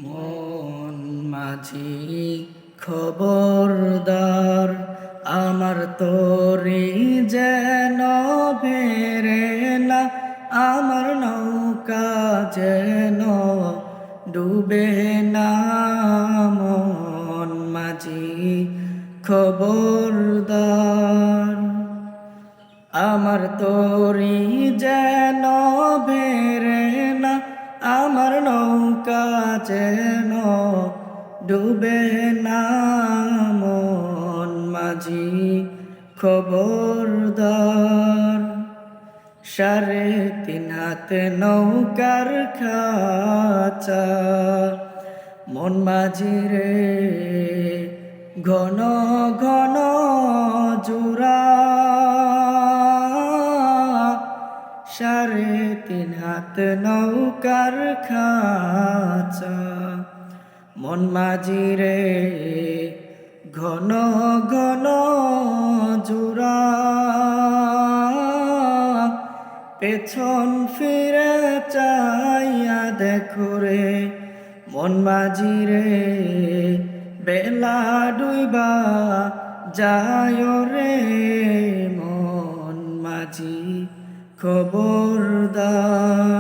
মন মাঝি খবরদার, আমার তোরি যেন ফেরে না, আমার নৌকা যেন ডুবে না। মন মাঝি খবরদার, আমার তোরি যেন বেরে না, আমার নৌকা যেন ডুবে না। মন মাঝি খবরদার, 3.5 হাত নৌকার খাঁচা, মন মাঝি রে ঘন ঘন জোড়া। 3.5 হাত নৌকার খাঁচা, মন মাঝি রে ঘন ঘন জোড়া। পেছন ফিরে চাইয়া দেখো রে মন মাঝি রে, বেলা ডুইবা যায় রে। মন মাঝি খবরদার।